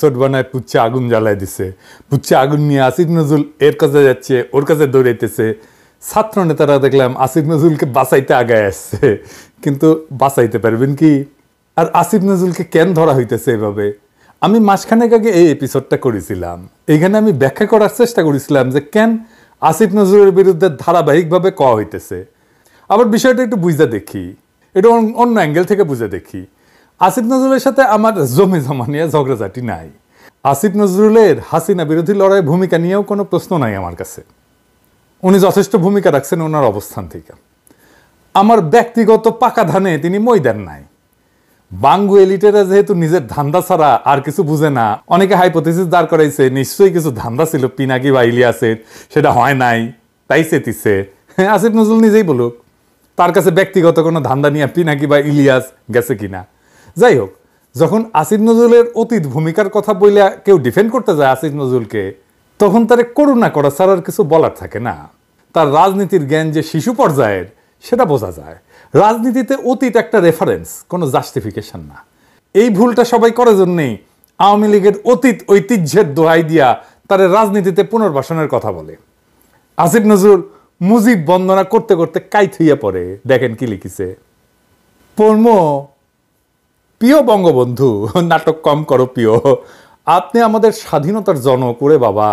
Episode বানায় পুচ্ছে আগুন জ্বালায় দিছে। পুচ্ছে আগুন নিয়ে আসিফ নজরুল এর কাছে যাচ্ছে, ওর কাছে দৌড়াইতেছে। ছাত্র নেতারা দেখলাম আসিফ নজরুলকে বাঁচাইতে আগায় আসছে, কিন্তু বাঁচাইতে পারবেন কি? আর আসিফ নজরুলকে কেন ধরা হইতেছে এভাবে? আমি মাসখানেক আগে এই এপিসোডটা করেছিলাম। এইখানে আমি ব্যাখ্যা করার চেষ্টা করেছিলাম যে কেন আসিফ নজরুলের বিরুদ্ধে ধারাবাহিকভাবে কওয়া হইতেছে। আবার বিষয়টা একটু বুঝতে দেখি, এটা অন্য অ্যাঙ্গেল থেকে বুঝে দেখি। আসিফ নজরুলের সাথে আমার জমি জমা নিয়ে ঝগড়াঝাটি নাই। আসিফ নজরুলের হাসিনা বিরোধী লড়াইয়ের ভূমিকা নিয়েও কোনো প্রশ্ন নাই আমার কাছে। উনি যথেষ্ট ভূমিকা রাখছেন ওনার অবস্থান থেকে। আমার ব্যক্তিগত পাকা ধানে তিনি মই দেন নাই। বাঙ্গু এলিটেরা যেহেতু নিজের ধান্দা ছাড়া আর কিছু বুঝে না, অনেকে হাইপোথিসিস দাঁড় করাইছে নিশ্চয়ই কিছু ধান্দা ছিল পিনাকি বা ইলিয়াসের, সেটা হয় নাই, তাই চেতিছে। আসিফ নজরুল নিজেই বলুক তার কাছে ব্যক্তিগত কোনো ধান্দা নিয়ে পিনাকি বা ইলিয়াস গেছে কিনা। যাই হোক, যখন আসিফ নজরুলের অতীত ভূমিকার কথা বলে কেউ ডিফেন্ড করতে যায় আসিফ নজরুলকে, তখন তার করুণা করা ছাড়া আর কিছু বলার থাকে না। তার রাজনীতির জ্ঞান যে শিশু পর্যায়ের সেটা বোঝা যায়। রাজনীতিতে অতীত একটা রেফারেন্স, কোনো জাস্টিফিকেশন না। এই ভুলটা সবাই করে জন্যেই আওয়ামী লীগের অতীত ঐতিহ্যের দোহাই দিয়া তার রাজনীতিতে পুনর্বাসনের কথা বলে। আসিফ নজরুল মুজিব বন্দনা করতে করতে কাই থইয়া পড়ে। দেখেন কি লিখিছে, পড়ম, প্রিয় বঙ্গবন্ধু, নাটক কম করো প্রিয়, আপনি আমাদের স্বাধীনতার জনক করে বাবা।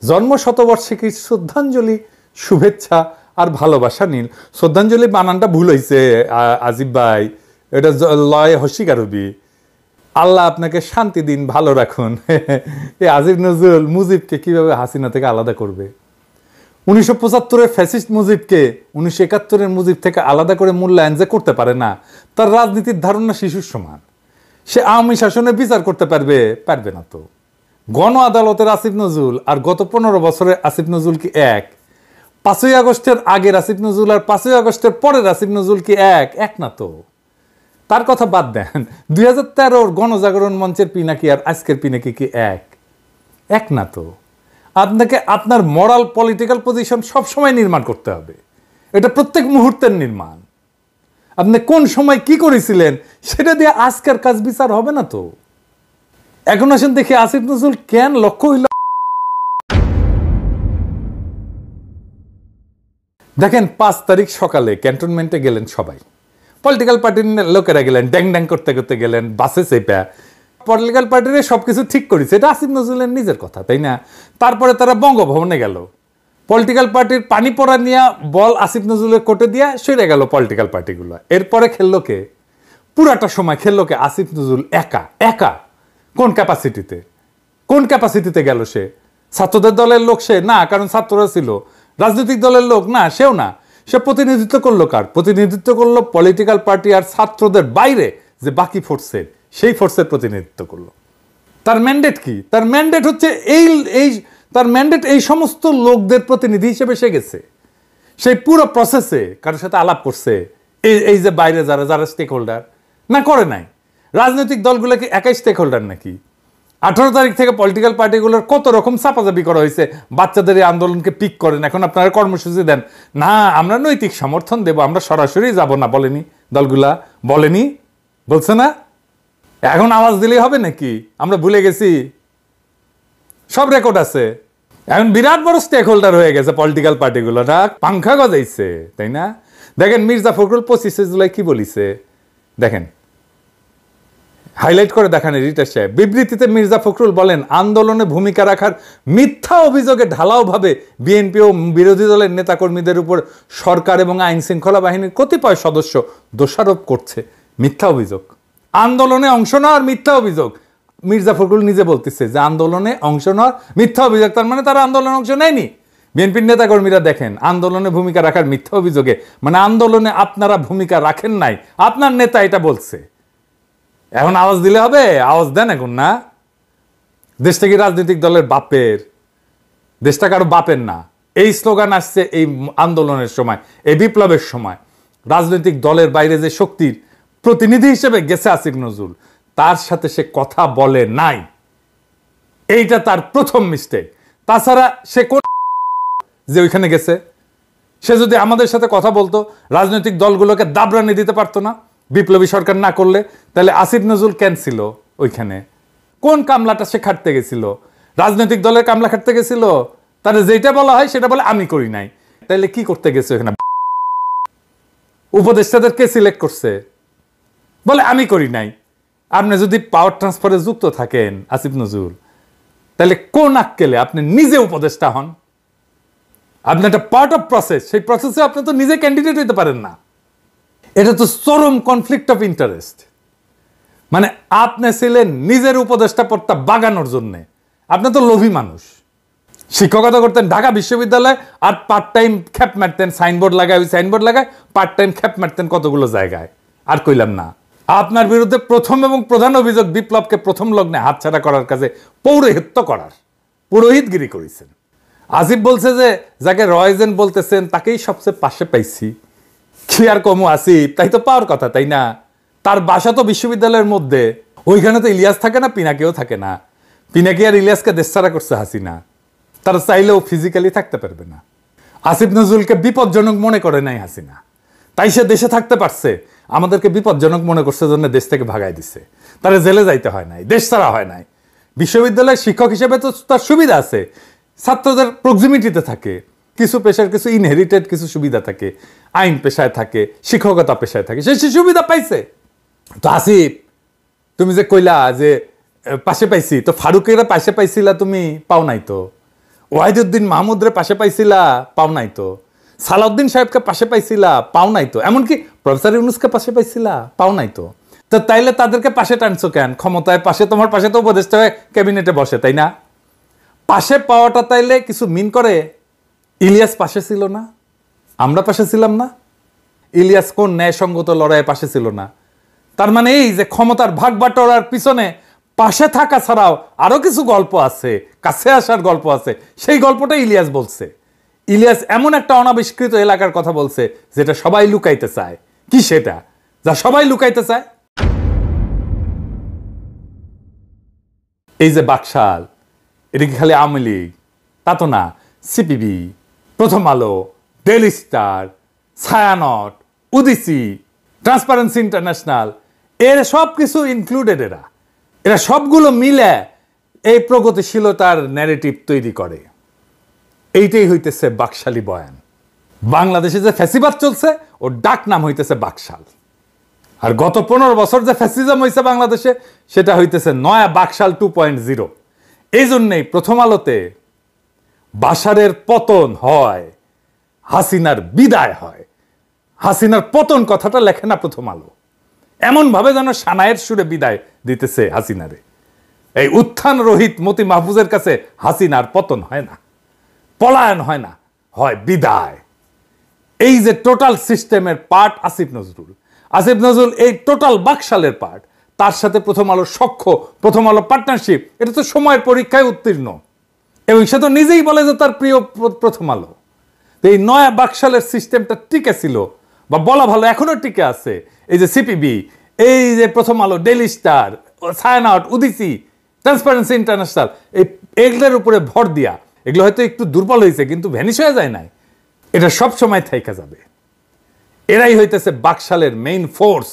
জন্ম শতবর্ষে শ্রদ্ধাঞ্জলি, শুভেচ্ছা আর ভালোবাসা নীল। শ্রদ্ধাঞ্জলি বানানটা ভুল হয়েছে আজিব ভাই, এটা লয় হস্যিকার হবি। আল্লাহ আপনাকে শান্তি দিন, ভালো রাখুন। এই আসিফ নজরুল মুজিবকে কিভাবে হাসিনা থেকে আলাদা করবে? 1975-এর ফ্যাসিস্ট মুজিবকে 1971-এর মুজিব থেকে আলাদা করে মূল্যায়ন যে করতে পারে না, তার রাজনীতির ধারণা শিশুর সমান। সে আওয়ামী শাসনে বিচার করতে পারবে না তো। গণ আদালতের আসিফ নজরুল আর গত 15 বছরের আসিফ নজরুল কি এক? 5ই আগস্টের আগের আসিফ নজরুল আর 5ই আগস্টের পরের আসিফ নজরুল কি এক না তো। তার কথা বাদ দেন, 2013-র গণজাগরণ মঞ্চের পিনাকি আর আজকের পিনাকি কি এক না তো। আপনাকে আপনার মরাল পলিটিক্যাল পজিশন সবসময় নির্মাণ করতে হবে, এটা প্রত্যেক মুহূর্তের নির্মাণ। আপনি কোন সময় কি করেছিলেন সেটা দিয়ে আজকের কাজ বিচার হবে না তো। এখন আসেন দেখি আসিফ নজরুল কেন লক্ষ্য হইল। দেখেন 5 তারিখ সকালে ক্যান্টনমেন্টে গেলেন সবাই, পলিটিক্যাল পার্টির লোকেরা গেলেন, ড্যাং ড্যাং করতে করতে গেলেন, বাসে চেপা। পলিটিক্যাল পার্টির সবকিছু ঠিক করেছে, এটা আসিফ নজরুলের নিজের কথা, তাই না? তারপরে তারা বঙ্গভবনে গেল, পলিটিক্যাল পার্টির পানি পড়া নিয়ে বল আসিফ নজরুলের কোর্টে দিয়ে সরে গেল পলিটিক্যাল পার্টিগুলো। এরপরে খেললো কে? পুরাটা সময় খেললো কে? আসিফ নজরুল একা। কোন ক্যাপাসিটিতে গেল সে? ছাত্রদের দলের লোক সে না, কারণ ছাত্ররা ছিল। রাজনৈতিক দলের লোক না, সেও না। সে প্রতিনিধিত্ব করলো কার? প্রতিনিধিত্ব করলো পলিটিক্যাল পার্টি আর ছাত্রদের বাইরে যে বাকি ফোর্সের, সেই ফোর্সের প্রতিনিধিত্ব করলো। তার ম্যান্ডেট কি? তার ম্যান্ডেট হচ্ছে তার ম্যান্ডেট এই সমস্ত লোকদের প্রতিনিধি হিসেবে সে গেছে। সেই পুরো প্রসেসে কারোর সাথে আলাপ করছে এই যে বাইরে যারা স্টেক হোল্ডার না, করে নাই। রাজনৈতিক দলগুলো কি একাই স্টেক হোল্ডার নাকি? 18 তারিখ থেকে পলিটিক্যাল পার্টিগুলোর কত রকম চাপাচাপি করা হয়েছে। বাচ্চাদের এই আন্দোলনকে পিক করেন, এখন আপনারা কর্মসূচি দেন না, আমরা নৈতিক সমর্থন দেব, আমরা সরাসরি যাব না। বলেনি দলগুলা? বলছে না? এখন আওয়াজ দিলেই হবে নাকি? আমরা ভুলে গেছি? সব রেকর্ড আছে। এখন বিরাট বড় স্টেক হোল্ডার হয়ে গেছে পলিটিক্যাল পার্টিগুলো, না পাংখা গজাইছে, তাই না? দেখেন মির্জা ফখরুল 25শে জুলাই কি বলিছে, দেখেন, হাইলাইট করে দেখান এডিটর সাহেব। বিবৃতিতে মির্জা ফখরুল বলেন, আন্দোলনে ভূমিকা রাখার মিথ্যা অভিযোগে ঢালাওভাবে বিএনপি ও বিরোধী দলের নেতাকর্মীদের উপর সরকার এবং আইন শৃঙ্খলা বাহিনীর কতিপয় সদস্য দোষারোপ করছে। মিথ্যা অভিযোগ, আন্দোলনে অংশ নেওয়ার মিথ্যা অভিযোগ। মির্জা ফখরুল নিজে বলতেছে যে আন্দোলনে অংশ নেওয়ার মিথ্যা অভিযোগ, তার মানে তারা আন্দোলনে অংশ নেয়নি। বিএনপির নেতাকর্মীরা দেখেন আন্দোলনে ভূমিকা রাখার মিথ্যা অভিযোগে, মানে আন্দোলনে আপনারা ভূমিকা রাখেন নাই, আপনার নেতা এটা বলছে। এখন আওয়াজ দিলে হবে? আওয়াজ দেন এখন না। দেশটা কি রাজনৈতিক দলের বাপের? দেশটা কারো বাপের না। এই স্লোগান আসছে এই আন্দোলনের সময়, এই বিপ্লবের সময়। রাজনৈতিক দলের বাইরে যে শক্তির প্রতিনিধি হিসেবে গেছে আসিফ নজরুল, তার সাথে সে কথা বলে নাই, এইটা তার প্রথম মিস্টেক। তাছাড়া সে যে ওইখানে গেছে, সে যদি আমাদের সাথে কথা বলতো, রাজনৈতিক দলগুলোকে দাবরানি দিতে পারতো না বিপ্লবী সরকার না করলে, তাহলে আসিফ নজরুল কেন ছিল ওইখানে? কোন কামলাটা সে খাটতে গেছিল? রাজনৈতিক দলের কামলা খাটতে গেছিল? তাহলে যেটা বলা হয় সেটা বলে আমি করি নাই। তাহলে কি করতে গেছে এখানে? উপদেষ্টাদের কে সিলেক্ট করছে? বলে আমি করি নাই। আপনি যদি পাওয়ার ট্রান্সফারে যুক্ত থাকেন আসিফ নজরুল, তাহলে কোন আক্কেলে আপনি নিজে উপদেষ্টা হন? আপনি একটা পার্ট অফ প্রসেস, সেই প্রসেসে আপনি তো নিজে ক্যান্ডিডেট হইতে পারেন না। এটা তো চরম কনফ্লিক্ট অফ ইন্টারেস্ট। মানে আপনি ছিলেন নিজের উপদেষ্টা পদটা বাগানোর জন্যে। আপনি তো লোভী মানুষ। শিক্ষকতা করতেন ঢাকা বিশ্ববিদ্যালয়ে, আর পার্ট টাইম খ্যাপ মারতেন, সাইনবোর্ড লাগায়, ওই সাইনবোর্ড লাগায় পার্ট টাইম খ্যাপ মারতেন কতগুলো জায়গায়। আর কইলাম না, আপনার বিরুদ্ধে প্রথম এবং প্রধান অভিযোগ বিপ্লবকে প্রথম লগ্নে হাতছাড়া করার কাজে পৌরোহিত্য করার, পুরোহিতগিরি করেছেন। আসিফ বলছে যে যাকে রয়জেন বলতেছেন তাকেই সবচেয়ে পাশে পাইছি। কি আর কমু আসিফ, তাই তো পাওয়ার কথা, তাই না? তার বাসা তো বিশ্ববিদ্যালয়ের মধ্যে, ওইখানে তো ইলিয়াস থাকে না, পিনাকিও থাকে না। পিনাকি আর ইলিয়াসকে দেশছাড়া করছে হাসিনা, তারা চাইলেও ফিজিক্যালি থাকতে পারবে না। আসিফ নজরুলকে বিপজ্জনক মনে করে নাই হাসিনা, তাই সে দেশে থাকতে পারছে। আমাদেরকে বিপজ্জনক মনে করছে জন্য দেশ থেকে ভাগাই দিছে। তারা জেলে যাইতে হয় নাই, দেশ ছাড়া হয় নাই। বিশ্ববিদ্যালয়ের শিক্ষক হিসেবে তো তার সুবিধা আছে, ছাত্রদের প্রক্সিমিটিতে থাকে, কিছু পেশার কিছু ইনহেরিটেড কিছু সুবিধা থাকে, আইন পেশায় থাকে, শিক্ষকতা পেশায় থাকে, সে সুবিধা পাইছে। তো আসিফ, তুমি যে কইলা যে পাশে পাইছি, তো ফারুকের পাশে পাইছিলা তুমি, পাও নাই তো। ওয়াহিদুদ্দিন মাহমুদরে পাশে পাইছিলা, পাও নাই তো। সালাউদ্দিন সাহেবকে পাশে পাইছিলা, পাও নাই তো। এমনকি প্রফেসর ইউনুসকে পাশে পাইছিলা, পাও নাই তো। তো তাইলে তাদেরকে পাশে টানছো কেন? ক্ষমতায় পাশে, তোমার পাশে তো উপদেষ্টা হয়ে ক্যাবিনেটে বসে, তাই না? পাশে পাওয়াটা তাইলে কিছু মিন করে? ইলিয়াস পাশে ছিল না, আমরা পাশে ছিলাম না। ইলিয়াস কোন ন্যায়সঙ্গত লড়াইয়ে পাশে ছিল না? তার মানে এই যে ক্ষমতার ভাগ বাটোয়ারার পিছনে পাশে থাকা ছাড়াও আরো কিছু গল্প আছে, কাছে আসার গল্প আছে। সেই গল্পটা ইলিয়াস বলছে। ইলিয়াস এমন একটা অনাবিষ্কৃত এলাকার কথা বলছে যেটা সবাই লুকাইতে চায়। কি সেটা যা সবাই লুকাইতে চায়? এই যে বাকশাল, এটা কি খালি আওয়ামী লীগ? তা তো না। CPB, Prothom Alo, Daily Star, Chhayanaut, Udichi, Transparency International, এর সব কিছু ইনক্লুডেড। এরা সবগুলো মিলে এই প্রগতিশীলতার ন্যারেটিভ তৈরি করে। এইটাই হইতেছে বাকশালী বয়ান। বাংলাদেশে যে ফ্যাসিবাদ চলছে ওর ডাক নাম হইতেছে বাকশাল। আর গত 15 বছর যে ফ্যাসিজম হয়েছে বাংলাদেশে, সেটা হইতেছে নয়া বাকশাল 2.0। এই জন্যেই প্রথম আলোতে বাশারের পতন হয়, হাসিনার বিদায় হয়। হাসিনার পতন কথাটা লেখে না প্রথম আলো, এমন ভাবে যেন সানায়ের সুরে বিদায় দিতেছে হাসিনারে। এই উত্থান রহিত মতি মাহফুজের কাছে হাসিনার পতন হয় না, পলায়ন হয় না, হয় বিদায়। এই যে টোটাল সিস্টেমের পার্ট আসিফ নজরুল। আসিফ নজরুল এই টোটাল বাকশালের পার্ট। তার সাথে প্রথম আলো সখ্য, প্রথম আলো পার্টনারশিপ, এটা তো সময়ের পরীক্ষায় উত্তীর্ণ। এবং সে তো নিজেই বলে যে তার প্রিয় প্রথম আলো। এই নয়া বাকশালের সিস্টেমটা টিকে ছিল, বা বলা ভালো এখনো টিকে আছে। এই যে সিপিবি, এই যে Prothom Alo, Daily Star, Chhayanaut, Udichi, Transparency International, এগুলোর উপরে ভর দিয়া, এগুলো হয়তো একটু দুর্বল হয়েছে কিন্তু ভ্যানিশ হয়ে যায় নাই। এটা সব সময় থাইকা যাবে। এরাই হইতেছে বাকশালের মেইন ফোর্স।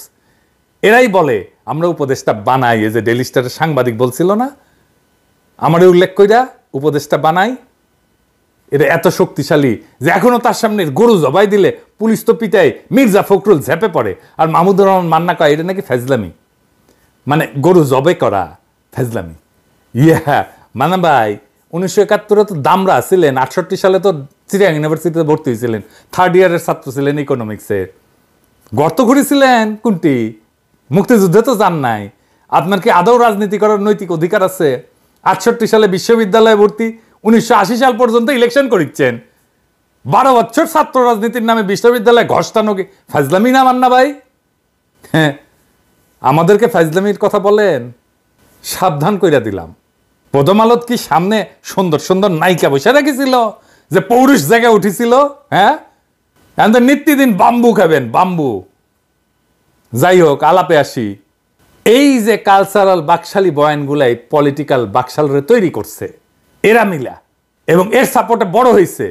এরাই বলে আমরা উপদেষ্টা বানাই। এই যে ডেইলি স্টারের সাংবাদিক বলছিল না, আমারে উল্লেখ কইরা উপদেষ্টা বানাই। এটা এত শক্তিশালী যে এখনো তার সামনে গরু জবাই দিলে পুলিশ তো পিটায়, মির্জা ফখরুল ঝেপে পড়ে, আর মাহমুদুর রহমান মান্না কয় এটা নাকি ফেজলামি। মানে গরু জবে করা ফেজলামি। মানা ভাই 1971 তো দামরা ছিলেন, 68 সালে তো চিটাগাং ইউনিভার্সিটিতে ভর্তি হয়েছিলেন, 3rd ইয়ারের ছাত্র ছিলেন ইকোনমিক্সের। গর্ত ঘুরেছিলেন কোনটি? মুক্তিযুদ্ধে তো যান নাই। আপনার কি আদৌ রাজনীতি করার নৈতিক অধিকার আছে? 68 সালে বিশ্ববিদ্যালয়ে ভর্তি, 1980 সাল পর্যন্ত ইলেকশন করিচ্ছেন। 12 বছর ছাত্র রাজনীতির নামে বিশ্ববিদ্যালয়ে ঘষ্টানো কি ফাজলামি না মান্না ভাই? হ্যাঁ, আমাদেরকে ফাজলামির কথা বলেন, সাবধান কইরা দিলাম। প্রথম আলোত কি সামনে সুন্দর সুন্দর নায়িকা বসে রেখেছিল যে পৌরুষ জায়গায় উঠেছিল? হ্যাঁ, নিত্যদিন বাম্বু খাবেন, বাম্বু। যাই হোক, আলাপে আসি। এই যে কালচারাল বাকশালী বয়ানগুলাই পলিটিক্যাল বাকশালরে তৈরি করছে এরা মিলা, এবং এর সাপোর্টে বড় হয়েছে,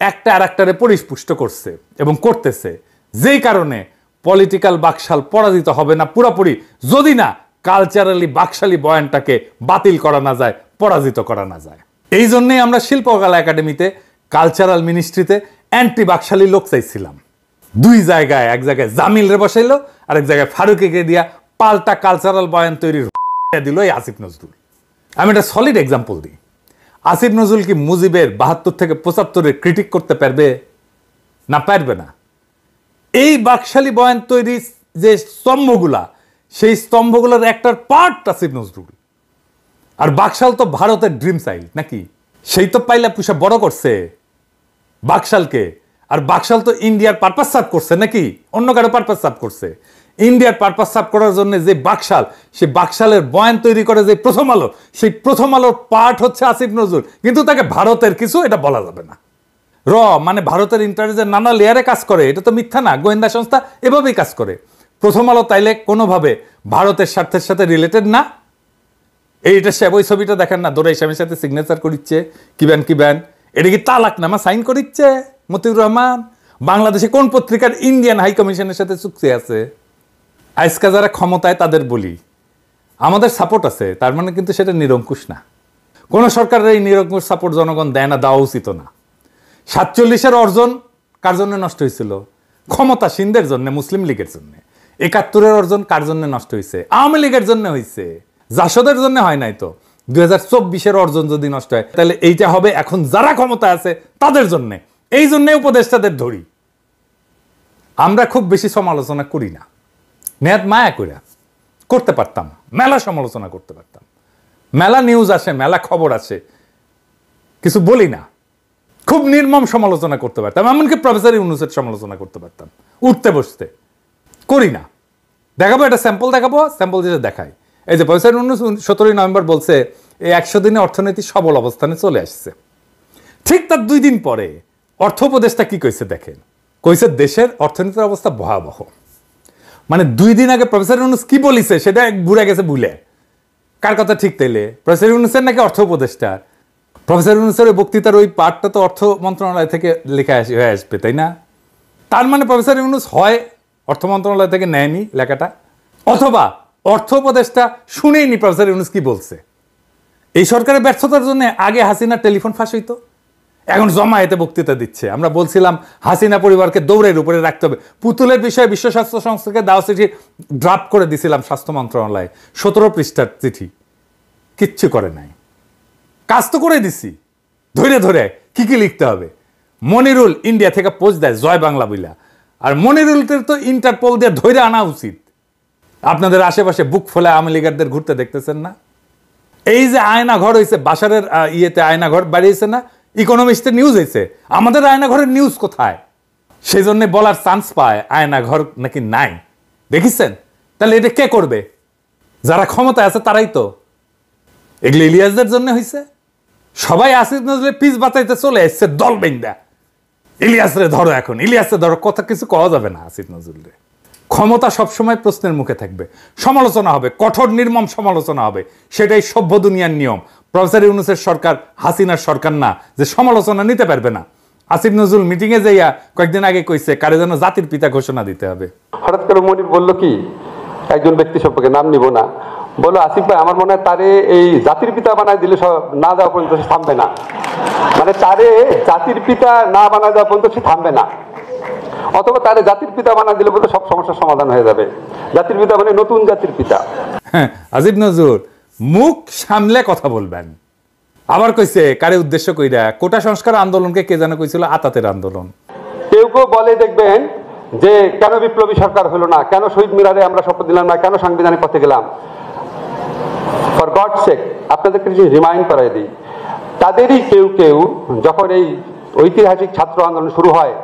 একটা আর একটারে পরিপুষ্ট করছে এবং করতেছে। যেই কারণে পলিটিক্যাল বাকশাল পরাজিত হবে না পুরোপুরি, যদি না কালচারালি বাকশালী বয়ানটাকে বাতিল করা না যায়, পরাজিত করা না যায়। এই জন্যই আমরা শিল্পকলা একাডেমিতে, কালচারাল মিনিস্ট্রিতে অ্যান্টি বাকশালী লোক চাইছিলাম। দুই জায়গায়, এক জায়গায় জামিল রে বসাইলো, আরেক জায়গায় ফারুকিকে দিয়া পাল্টা কালচারাল বয়ান তৈরির দিল এই আসিফ নজরুল। আমি একটা সলিড এক্সাম্পল দিই। আসিফ নজরুল কি মুজিবের 72 থেকে 75-এর ক্রিটিক করতে পারবে? না, পারবে না। এই বাকশালী বয়ান তৈরি যে স্তম্ভগুলা, সেই স্তম্ভগুলোর একটার পার্ট আসিফ নজরুল। আর বাকশাল তো ভারতের ড্রিম চাইল্ড নাকি, সেই তো পাইলা পুষা বড় করছে বাকশালকে। আর বাকশাল তো ইন্ডিয়ার পারপাস সার্ভ করছে নাকি, অন্য কারো পারপাস সার্ভ করছে? ইন্ডিয়ার পারপাস সার্ভ করার জন্য যে বাকশাল, সেই বাকশালের বয়ান তৈরি করে যে প্রথম আলো, সেই প্রথম আলোর পার্ট হচ্ছে আসিফ নজরুল। কিন্তু তাকে ভারতের কিছু এটা বলা যাবে না। মানে ভারতের ইন্টারনেটের নানা লেয়ারে কাজ করে, এটা তো মিথ্যা না। গোয়েন্দা সংস্থা এভাবেই কাজ করে। প্রথম আলো তাইলে কোনোভাবে ভারতের স্বার্থের সাথে রিলেটেড না। এইটা সে ওই ছবিটা দেখেন না, দৌড়া ইসলামের সাথে সিগনেচার করিচ্ছে, কিবেন এটা কি তালাকনামা সাইন করিচ্ছে মতিউর রহমান? বাংলাদেশে কোন পত্রিকার ইন্ডিয়ান হাই কমিশনের সাথে চুক্তি আছে? আজকে যারা ক্ষমতায় তাদের বলি আমাদের সাপোর্ট আছে, তার মানে কিন্তু সেটা নিরঙ্কুশ না। কোন সরকারের এই নিরঙ্কুশ সাপোর্ট জনগণ দেয় না, দেওয়া উচিত না। 47-এর অর্জন কার জন্য নষ্ট হয়েছিল? ক্ষমতাসীনদের জন্য, মুসলিম লীগের জন্য। 71-এর অর্জন কার জন্য নষ্ট হয়েছে? আওয়ামী লীগের জন্য হয়েছে, জাসদের জন্য হয় নাই তো। 2024-এর অর্জন যদি নষ্ট হয়, তাহলে এইটা হবে এখন যারা ক্ষমতা আছে তাদের জন্য। এই জন্য উপদেষ্টাদের ধরি। আমরা খুব বেশি সমালোচনা করি না, নেহাত মায়া করে করতে পারতাম, মেলা সমালোচনা করতে পারতাম, মেলা নিউজ আসে, মেলা খবর আসে, কিছু বলি না। খুব নির্মম সমালোচনা করতে পারতাম, এমনকি প্রফেসর ইউনূসের সমালোচনা করতে পারতাম, উঠতে বসতে। করি না। দেখাবো, একটা স্যাম্পল দেখাবো, স্যাম্পল যেটা দেখাই। এই যে প্রফেসর ইউনূস 17 নভেম্বর বলছে এই 100 দিনে অর্থনীতি সবল অবস্থানে চলে আসছে। ঠিক তার 2 দিন পরে অর্থ উপদেষ্টা কি কইছে দেখেন, কইছে দেশের অর্থনীতির অবস্থা ভয়াবহ। মানে 2 দিন আগে প্রফেসর ইউনূস কি বলিছে সেটা ভুলে গেছে, ভুলে। কার কথা ঠিক তাইলে? প্রফেসর ইউনূসের নাকি অর্থ উপদেষ্টা? প্রফেসর ইউনূসের ওই বক্তৃতার ওই পার্টটা তো অর্থ মন্ত্রণালয় থেকে লেখা হয়ে আসবে, তাই না? তার মানে প্রফেসর ইউনূস হয় অর্থ মন্ত্রণালয় থেকে নেয়নি লেখাটা, অথবা অর্থ উপদেষ্টা শুনেইনি প্রফেসর ইউনূস কি বলছে। এই সরকারের ব্যর্থতার জন্য আগে হাসিনার টেলিফোন ফাঁস হইতো, এখন জমায়েতে বক্তৃতা দিচ্ছে। আমরা বলছিলাম হাসিনা পরিবারকে দৌড়ের উপরে রাখতে হবে। পুতুলের বিষয়ে বিশ্ব স্বাস্থ্য সংস্থাকে দাওয়া চিঠি ড্রাফট করে দিছিলাম স্বাস্থ্য মন্ত্রণালয়ে, 17 পৃষ্ঠার চিঠি, কিচ্ছু করে নাই। কাজ তো করে দিছি, ধরে ধরে কি কি লিখতে হবে। মনিরুল ইন্ডিয়া থেকে পোস্ট দেয় জয় বাংলা বইলা, আর মনিরুলদের তো ইন্টারপোল দিয়ে ধরে আনা উচিত। আপনাদের আশেপাশে বুক ফলে আওয়ামী লীগারদের ঘুরতে দেখতেছেন না? এই যে আয়না ঘর হয়েছে, বাসারের ইয়েতে আয়না ঘর বাড়িয়েছে না, ইকোনমিস্টের নিউজ হয়েছে, আমাদের আয়না ঘরের নিউজ কোথায়? সেই জন্য বলার চান্স পায় আয়না ঘর নাকি নাই, দেখেছেন? তাহলে এটা কে করবে? যারা ক্ষমতায় আছে তারাই তো। এগুলো ইলিয়াসদের জন্য হয়েছে। সবাই আসিফ নজরুলের পিস বাঁচাইতে চলে এসছে দল বেন্দা। ইলিয়াসরে ধরো, এখন ইলিয়াসরে ধরো, কথা কিছু কওয়া যাবে না আসিফ নজরুলের। ক্ষমতা সবসময় প্রশ্নের মুখে থাকবে, সমালোচনা হবে, কঠোর নির্মম সমালোচনা হবে, সেটাই সভ্য দুনিয়ার নিয়ম। প্রফেসর ইউনূসের সরকার হাসিনার সরকার না যে সমালোচনা নিতে পারবে না। আসিফ নজরুল মিটিং এ যাইয়া কয়েকদিন আগে কইছে কারে যেন জাতির পিতা ঘোষণা দিতে হবে। হঠাৎ করে মনির বললো কি, একজন ব্যক্তি সম্পর্কে নাম নিব না, বললো আসিফ ভাই আমার মনে হয় তারে এই জাতির পিতা বানায় দিলে না দেওয়া পর্যন্ত সে থামবে না। মানে তারে জাতির পিতা না বানায় দেওয়া পর্যন্ত সে থামবে না, অথবা তারে জাতির পিতা বানায় দিলে বলতে সব সমস্যার সমাধান হয়ে যাবে। জাতির পিতা মানে নতুন জাতির পিতা। হ্যাঁ, আসিফ নজরুল মুখ সামলে কথা বলবেন। আবার কইছে কারে উদ্দেশ্য কইরা, কোটা সংস্কার আন্দোলনকে কে যেন কইছিল আতাতের আন্দোলন। কেউ কেউ বলে দেখবেন যে কেন বিপ্লবী সরকার হলো না, কেন শহীদ মিনারে আমরা শপথ দিলাম না, কেন সাংবিধানিক পথে গেলাম। ফর গড সেক আপনাদেরকে রিমাইন্ড করাই দিই, তাদেরই কেউ কেউ যখন এই ঐতিহাসিক ছাত্র আন্দোলন শুরু হয়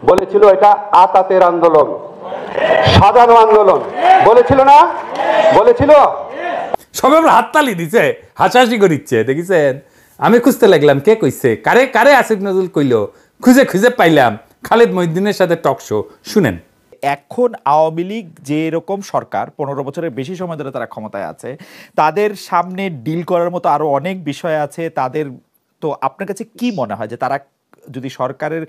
বলেছিল এটা আতাতের আন্দোলন, সাধারণ আন্দোলন, বলেছিল না? বলেছিল। সবাই আমরা হাততালি দিছে, হাসাহাসি করিচ্ছে, দেখেছেন? আমি খুঁজতে লাগলাম কে কইছে, কারে কারে আসিফ নজরুল কইলো, খুঁজে খুঁজে পাইলাম খালেদ মহিউদ্দিনের সাথে টক শো। শুনেন, এখন আওয়ামী লীগ যে এরকম সরকার 15 বছরের বেশি সময় ধরে তারা ক্ষমতায় আছে, তাদের সামনে ডিল করার মতো আরো অনেক বিষয় আছে তাদের। তো আপনার কাছে কি মনে হয় যে তারা যদি সরকারের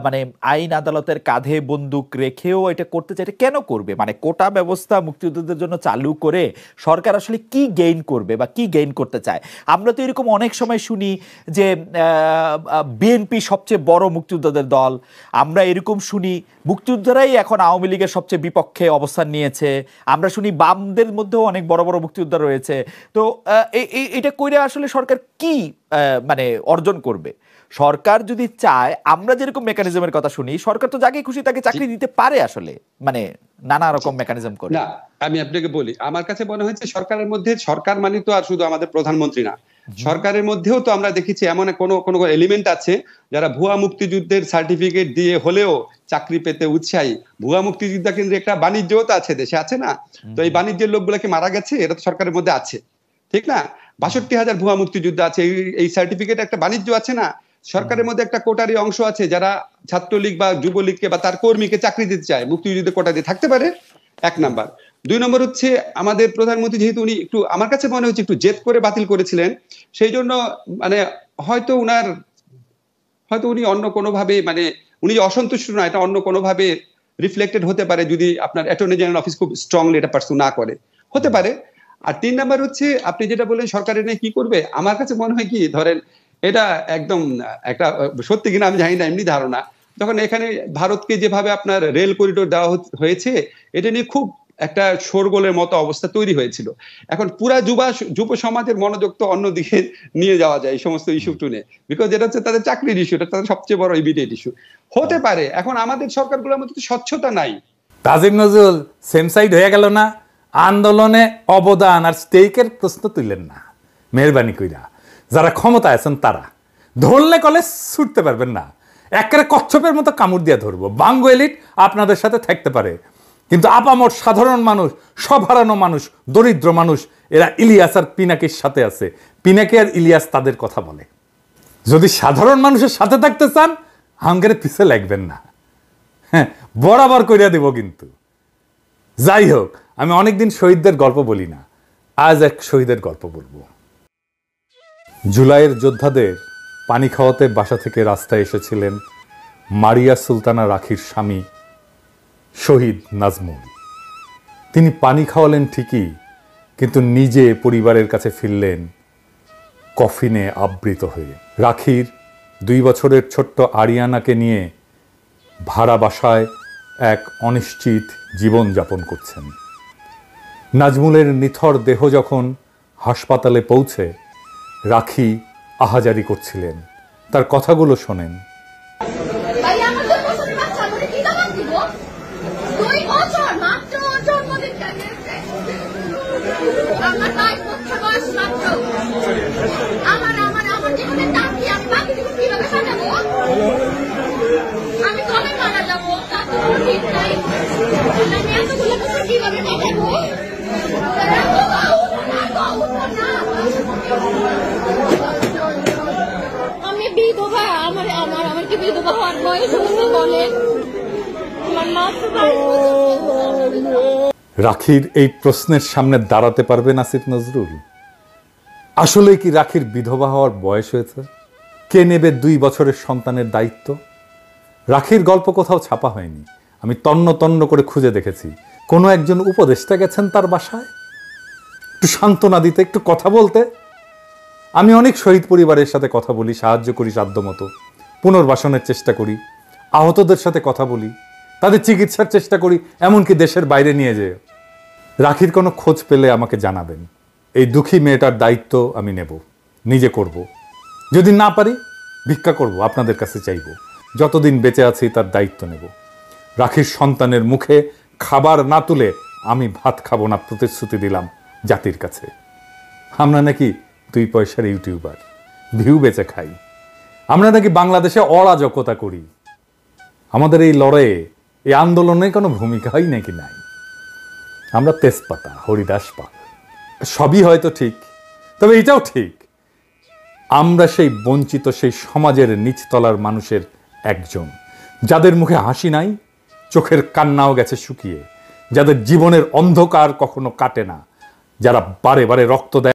মানে আইন আদালতের কাঁধে বন্দুক রেখেও এটা করতে চায়, এটা কেন করবে? মানে কোটা ব্যবস্থা মুক্তিযোদ্ধাদের জন্য চালু করে সরকার আসলে কি গেইন করবে বা কি গেইন করতে চায়? আমরা তো এরকম অনেক সময় শুনি যে বিএনপি সবচেয়ে বড় মুক্তিযোদ্ধাদের দল, আমরা এরকম শুনি মুক্তিযোদ্ধারাই এখন আওয়ামী লীগের সবচেয়ে বিপক্ষে অবস্থান নিয়েছে, আমরা শুনি বামদের মধ্যেও অনেক বড় বড় মুক্তিযোদ্ধা রয়েছে। তো এটা কইরে আসলে সরকার কি মানে অর্জন করবে? সরকার যদি চায়, আমরা যেরকম মেকানিজমের কথা শুনি, সরকার তো যাকে খুশি তাকে চাকরি দিতে পারে আসলে, মানে নানা রকম মেকানিজম করে। না, আমি আপনাকে বলি, আমার কাছে মনে হচ্ছে সরকারের মধ্যে, সরকার মানে তো আর শুধু আমাদের প্রধানমন্ত্রী না, সরকারের মধ্যেও তো আমরা দেখেছি এমন কোনো এলিমেন্ট আছে যারা ভুয়া মুক্তিযুদ্ধের সার্টিফিকেট দিয়ে হলেও চাকরি পেতে উৎসাহী। ভুয়া মুক্তিযোদ্ধা কিন্তু একটা বাণিজ্যও তো আছে, দেশে আছে না? তো এই বাণিজ্যের লোকগুলোকে মারা গেছে, এটা তো সরকারের মধ্যে আছে, ঠিক না? 62,000 ভুয়া মুক্তিযোদ্ধা আছে, এই সার্টিফিকেট একটা বাণিজ্য আছে না? সরকারের মধ্যে একটা কোটারি অংশ আছে যারা ছাত্রলীগ বা যুবলীগকে বা তার কর্মীকে চাকরি দিতে চায়, মুক্তিযুদ্ধের কোটা দিয়ে থাকতে পারে, 1 নাম্বার। 2 নম্বর হচ্ছে আমাদের প্রধানমন্ত্রী যেহেতু উনি একটু, আমার কাছে মনে হচ্ছে একটু জেদ করে বাতিল করেছিলেন, সেই জন্য মানে হয়তো উনি অন্য কোনোভাবে, মানে উনি অসন্তুষ্ট না, এটা অন্য কোনোভাবে রিফ্লেক্টেড হতে পারে যদি আপনার অ্যাটর্নি জেনারেল অফিস খুব স্ট্রংলি এটা পারসু না করে, হতে পারে। আর 3 নাম্বার হচ্ছে আপনি যেটা বললেন সরকারের নিয়ে কি করবে, আমার কাছে মনে হয় কি, ধরেন এটা একদম একটা সত্যি কিনা আমি জানি না, এমনি ধারণা, যখন এখানে ভারতকে যেভাবে আপনার রেল করিডোর দেওয়া হয়েছে, এটা নিয়ে খুব একটা শোরগোলের মতো অবস্থা তৈরি হয়েছিল। এখন পুরা যুব সমাজের মনোযোগ তো অন্যদিকে নিয়ে যাওয়া যায় এই সমস্ত ইস্যু টুনে, বিকজ এটা হচ্ছে তাদের চাকরির ইস্যু, এটা তাদের সবচেয়ে বড় ইমিডিয়েট ইস্যু হতে পারে। এখন আমাদের সরকারগুলোর মধ্যে স্বচ্ছতা নাই। কাজী নজরুল সেম সাইড হয়ে গেল না, আন্দোলনে অবদান আর স্টেকের প্রশ্ন তুললেন না। মেহরবানি কইরা যারা ক্ষমতা আছেন তারা ধরলে কলে ছুটতে পারবেন না, একেবারে কচ্ছপের মতো কামড় দিয়ে ধরবো। বাঙ্গো এলিট আপনাদের সাথে থাকতে পারে, কিন্তু আপামর সাধারণ মানুষ, সব হারানো মানুষ, দরিদ্র মানুষ, এরা ইলিয়াস আর পিনাকির সাথে আছে। পিনাকি আর ইলিয়াস তাদের কথা বলে। যদি সাধারণ মানুষের সাথে থাকতে চান, হাঙ্গের পিছে লাগবেন না, হ্যাঁ বরাবর কইরা দেব। কিন্তু যাই হোক, আমি অনেকদিন শহীদদের গল্প বলি না, আজ এক শহীদের গল্প বলবো। জুলাইয়ের যোদ্ধাদের পানি খাওয়াতে বাসা থেকে রাস্তায় এসেছিলেন মারিয়া সুলতানা রাখির স্বামী শহীদ নাজমুল। তিনি পানি খাওয়ালেন ঠিকই, কিন্তু নিজে পরিবারের কাছে ফিরলেন কফিনে আবৃত হয়ে। রাখির 2 বছরের ছোট্ট আরিয়ানাকে নিয়ে ভাড়া বাসায় এক অনিশ্চিত জীবন যাপন করছেন। নাজমুলের নিথর দেহ যখন হাসপাতালে পৌঁছে, রাখি আহাজারি করছিলেন। তার কথাগুলো শোনেন। আমি বিধবা, আমার কি বিধবা হওয়ার বয়স হয়েছে বলেন? রাখির এই প্রশ্নের সামনে দাঁড়াতে পারবেন আসিফ নজরুল? আসলে কি রাখির বিধবা হওয়ার বয়স হয়েছে? কে নেবে 2 বছরের সন্তানের দায়িত্ব? রাখির গল্প কোথাও ছাপা হয়নি। আমি তন্ন তন্ন করে খুঁজে দেখেছি কোনো একজন উপদেষ্টা গেছেন তার বাসায় একটু সান্ত্বনা দিতে, একটু কথা বলতে। আমি অনেক শহীদ পরিবারের সাথে কথা বলি, সাহায্য করি সাধ্যমতো, পুনর্বাসনের চেষ্টা করি, আহতদের সাথে কথা বলি, তাদের চিকিৎসার চেষ্টা করি, এমনকি দেশের বাইরে নিয়ে যেয়ে। রাখির কোনো খোঁজ পেলে আমাকে জানাবেন। এই দুঃখী মেয়েটার দায়িত্ব আমি নেব, নিজে করব। যদি না পারি ভিক্ষা করব, আপনাদের কাছে চাইব। যতদিন বেঁচে আছি তার দায়িত্ব নেব। রাখির সন্তানের মুখে খাবার না তুলে আমি ভাত খাবো না প্রতিশ্রুতি দিলাম জাতির কাছে। আমরা নাকি 2 পয়সার ইউটিউবার, ভিউ বেচে খাই। আমরা নাকি বাংলাদেশে অরাজকতা করি। আমাদের এই লড়াইয়ে, এই আন্দোলনে কোনো ভূমিকাই নাকি নাই। আমরা তেজপাতা, হরিদাস পাল, সবই হয়তো ঠিক, তবে এটাও ঠিক আমরা সেই বঞ্চিত, সেই সমাজের নিচতলার মানুষের একজন, যাদের মুখে হাসি নাই, চোখের কান্নাও গেছে শুকিয়ে, যাদের জীবনের অন্ধকার কখনো কাটে না, যারা বারে বারে রক্ত দেয়।